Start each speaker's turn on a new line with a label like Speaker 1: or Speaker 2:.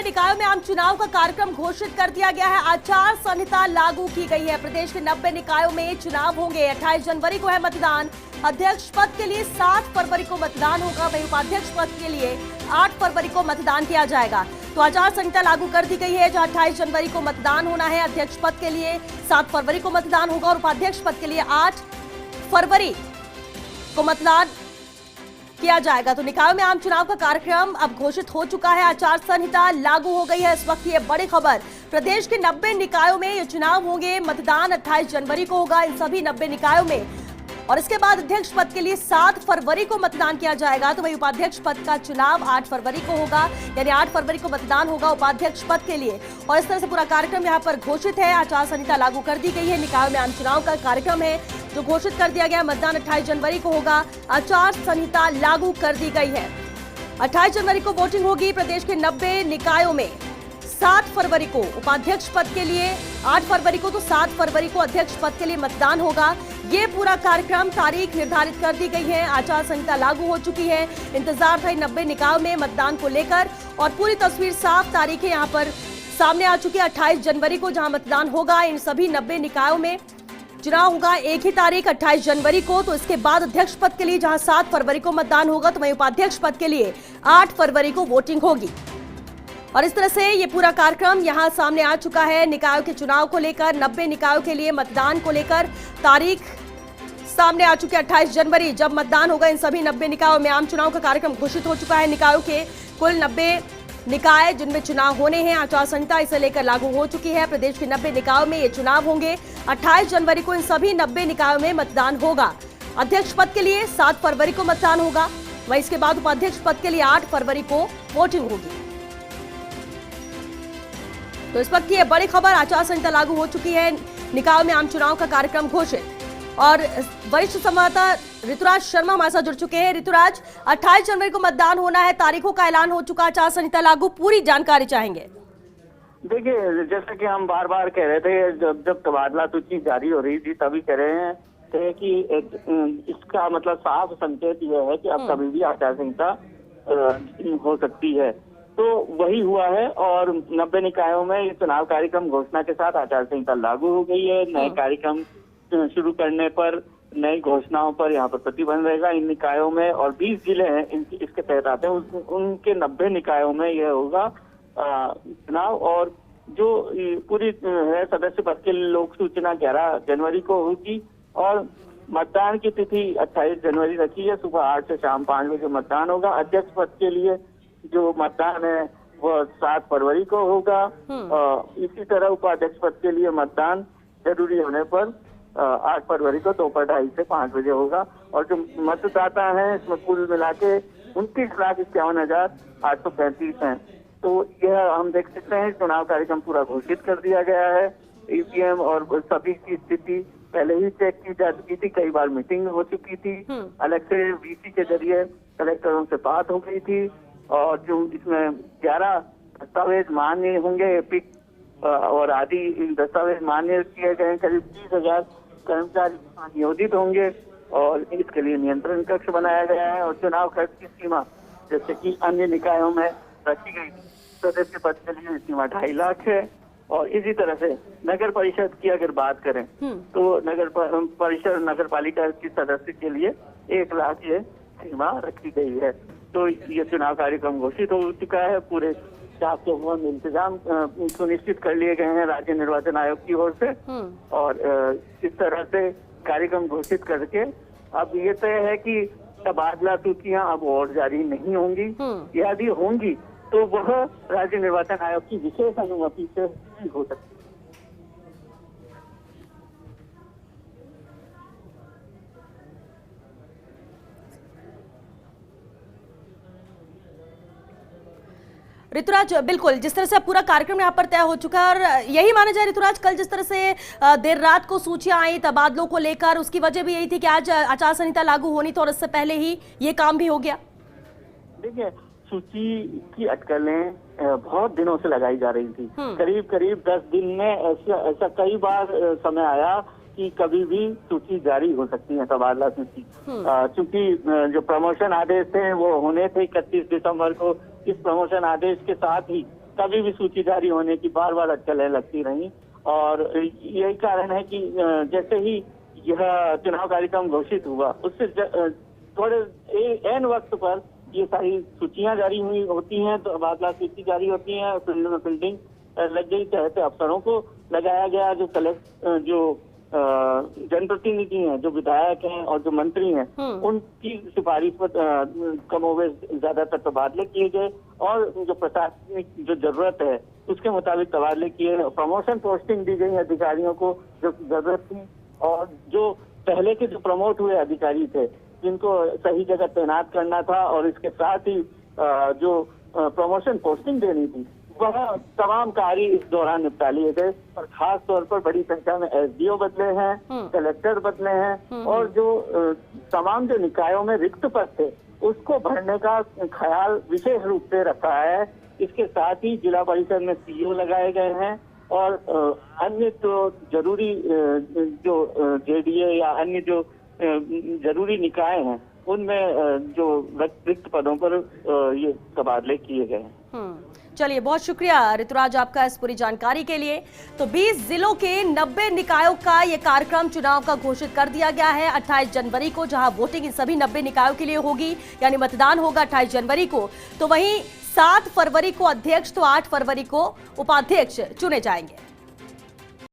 Speaker 1: निकायों में आम चुनाव का कार्यक्रम घोषित कर दिया गया है। आचार संहिता लागू की गई है। प्रदेश के 90 निकायों में चुनाव होंगे। 28 जनवरी को है मतदान। अध्यक्ष पद के लिए 7 फरवरी को मतदान होगा। वहीं उपाध्यक्ष पद के लिए 8 फरवरी को मतदान किया जाएगा। तो आचार संहिता लागू कर दी गई है। जहां 28 जनवरी को मतदान होना है, अध्यक्ष पद के लिए 7 फरवरी को मतदान होगा और उपाध्यक्ष पद के लिए 8 फरवरी को मतदान किया जाएगा। तो निकायों में आम चुनाव का कार्यक्रम अब घोषित हो चुका है। आचार संहिता लागू हो गई है। इस वक्त ये बड़ी खबर, प्रदेश के 90 निकायों में ये चुनाव होंगे। मतदान 28 जनवरी को होगा इन सभी 90 निकायों में और इसके बाद अध्यक्ष पद के लिए 7 फरवरी को मतदान किया जाएगा। तो वही उपाध्यक्ष पद का चुनाव 8 फरवरी को होगा, यानी 8 फरवरी को मतदान होगा उपाध्यक्ष पद के लिए। और इस तरह से पूरा कार्यक्रम यहाँ पर घोषित है। आचार संहिता लागू कर दी गई है। निकायों में आम चुनाव का कार्यक्रम है जो घोषित कर दिया गया। मतदान 28 जनवरी को होगा। आचार संहिता लागू कर दी गई है। 28 जनवरी को वोटिंग होगी। प्रदेश के 90 निकायों में 7 फरवरी को उपाध्यक्ष पद के लिए, 8 फरवरी को तो 7 फरवरी को अध्यक्ष पद के लिए मतदान होगा। ये पूरा कार्यक्रम, तारीख निर्धारित कर दी गई है। आचार संहिता लागू हो चुकी है। इंतजार था 90 निकायों में मतदान को लेकर और पूरी तस्वीर साफ, तारीखें यहाँ पर सामने आ चुकी है। 28 जनवरी को जहां मतदान होगा, इन सभी 90 निकायों में चुनाव होगा एक ही तारीख 28 जनवरी को। तो इसके बाद अध्यक्ष पद के लिए जहां 7 फरवरी को मतदान होगा, तो वहीं उपाध्यक्ष पद के लिए 8 फरवरी को वोटिंग होगी। और इस तरह से ये पूरा कार्यक्रम यहां सामने आ चुका है। निकायों के चुनाव को लेकर, 90 निकायों के लिए मतदान को लेकर तारीख सामने आ चुकी है। 28 जनवरी जब मतदान होगा इन सभी 90 निकायों में। आम चुनाव का कार्यक्रम घोषित हो चुका है। निकायों के कुल 90 निकाय जिनमें चुनाव होने हैं। आचार संहिता इसे लेकर लागू हो चुकी है। प्रदेश के 90 निकायों में ये चुनाव होंगे। 28 जनवरी को इन सभी 90 निकायों में मतदान होगा। अध्यक्ष पद के लिए 7 फरवरी को मतदान होगा। वहीं इसके बाद उपाध्यक्ष पद के लिए 8 फरवरी को वोटिंग होगी। तो इस वक्त की ये बड़ी खबर, आचार संहिता लागू हो चुकी है। निकायों में आम चुनाव का कार्यक्रम घोषित। और वरिष्ठ संवाददाता ऋतुराज शर्मा हमारे साथ जुड़ चुके हैं। ऋतुराज, 28 जनवरी को मतदान होना है, तारीखों का ऐलान हो चुका, आचार संहिता लागू, पूरी जानकारी चाहेंगे।
Speaker 2: देखिए, जैसा कि हम बार बार कह रहे थे, जब तबादला सूची जारी हो रही थी तभी कह रहे हैं कि इसका मतलब साफ संकेत यह है कि अब कभी भी आचार संहिता हो सकती है। तो वही हुआ है और 90 निकायों में चुनाव कार्यक्रम घोषणा के साथ आचार संहिता लागू हो गई है। नए कार्यक्रम शुरू करने पर, नई घोषणाओं पर यहाँ पर प्रतिबंध रहेगा इन निकायों में। और 20 जिले हैं इसके तहत आते हैं, उनके 90 निकायों में यह होगा चुनाव। और जो पूरी है सदस्य पद के लोक सूचना 11 जनवरी को होगी और मतदान की तिथि 28 जनवरी रखी है। सुबह 8 से शाम 5 बजे मतदान होगा। अध्यक्ष पद के लिए जो मतदान है वो 7 फरवरी को होगा। इसी तरह उपाध्यक्ष पद के लिए मतदान जरूरी होने पर 8 फरवरी को दोपहर 2:30 से 5 बजे होगा। और जो मतदाता हैं इसमें कुल मिला के 29,51,835 हैं। तो यह हम देख सकते हैं चुनाव कार्यक्रम पूरा घोषित कर दिया गया है। ईवीएम और सभी की स्थिति पहले ही चेक की जा चुकी थी, कई बार मीटिंग हो चुकी थी। अलग से वीसी के जरिए कलेक्टरों से बात हो गई थी और जो इसमें 11 दस्तावेज मान्य होंगे, एपिक और आदि दस्तावेज मान्य किए गए। करीब 30,000 कर्मचारी नियोजित होंगे और इसके लिए नियंत्रण कक्ष बनाया गया है। और चुनाव खर्च की सीमा जैसे कि अन्य निकायों में रखी गई सदस्य पद के लिए सीमा 2.5 लाख है। और इसी तरह से नगर परिषद की अगर बात करें तो नगर परिषद, नगर पालिका की सदस्य के लिए 1 लाख ये सीमा रखी गई है। तो ये चुनाव कार्यक्रम घोषित हो चुका है। पूरे चाक चौबंद इंतजाम सुनिश्चित कर लिए गए हैं राज्य निर्वाचन आयोग की ओर से। और इस तरह से कार्यक्रम घोषित करके अब ये तय है कि तबादला सूचियां अब और जारी नहीं होंगी। यदि होंगी तो वह राज्य निर्वाचन आयोग की विशेष अनुमति से हो सकती है।
Speaker 1: ऋतुराज, बिल्कुल जिस तरह से पूरा कार्यक्रम यहाँ पर तय हो चुका है और यही माना जाए ऋतुराज, कल जिस तरह से देर रात को सूचियां आई तबादलों को लेकर, उसकी वजह भी यही थी कि आज आचार संहिता लागू होनी थी और इससे पहले ही ये काम भी हो गया।
Speaker 2: देखिए, सूची की अटकलें बहुत दिनों से लगाई जा रही थी। करीब 10 दिन में ऐसा कई बार समय आया कि कभी भी सूची जारी हो सकती है, तबादला सूची। चूंकि जो प्रमोशन आदेश थे वो होने थे 31 दिसंबर को। इस प्रमोशन आदेश के साथ ही कभी भी सूची जारी होने की बार बार अटकलें लगती रही। और यही कारण है कि जैसे ही यह चुनाव कार्यक्रम घोषित हुआ उससे थोड़े एन वक्त पर ये सारी सूचियां जारी हुई होती हैं, तो तबादला सूची जारी होती है, फील्ड में फील्डिंग लग गई, तहत अफसरों को लगाया गया, जो जनप्रतिनिधि हैं, जो विधायक हैं और जो मंत्री हैं, उनकी सिफारिश पर कमोबेश ज्यादातर तबादले किए गए और जो प्रशासनिक जो जरूरत है उसके मुताबिक तबादले किए, प्रमोशन पोस्टिंग दी गई अधिकारियों को जो जरूरत थी, और जो पहले के जो प्रमोट हुए अधिकारी थे जिनको सही जगह तैनात करना था और इसके साथ ही जो प्रमोशन पोस्टिंग देनी थी वह तमाम कार्य इस दौरान निपटा लिए गए। और खास तौर पर बड़ी संख्या में एसडीओ बदले हैं, कलेक्टर बदले हैं, और जो तमाम जो निकायों में रिक्त पद थे उसको भरने का ख्याल विशेष रूप से रखा है। इसके साथ ही जिला परिषद में सीईओ लगाए गए हैं और अन्य जो जरूरी जो जेडीए या अन्य जो जरूरी निकाय हैं उनमें जो रिक्त पदों पर ये तबादले किए गए हैं।
Speaker 1: चलिए, बहुत शुक्रिया ऋतुराज आपका इस पूरी जानकारी के लिए। तो 20 जिलों के 90 निकायों का ये कार्यक्रम चुनाव का घोषित कर दिया गया है 28 जनवरी को, जहां वोटिंग इन सभी 90 निकायों के लिए होगी, यानी मतदान होगा 28 जनवरी को। तो वहीं 7 फरवरी को अध्यक्ष तो 8 फरवरी को उपाध्यक्ष चुने जाएंगे।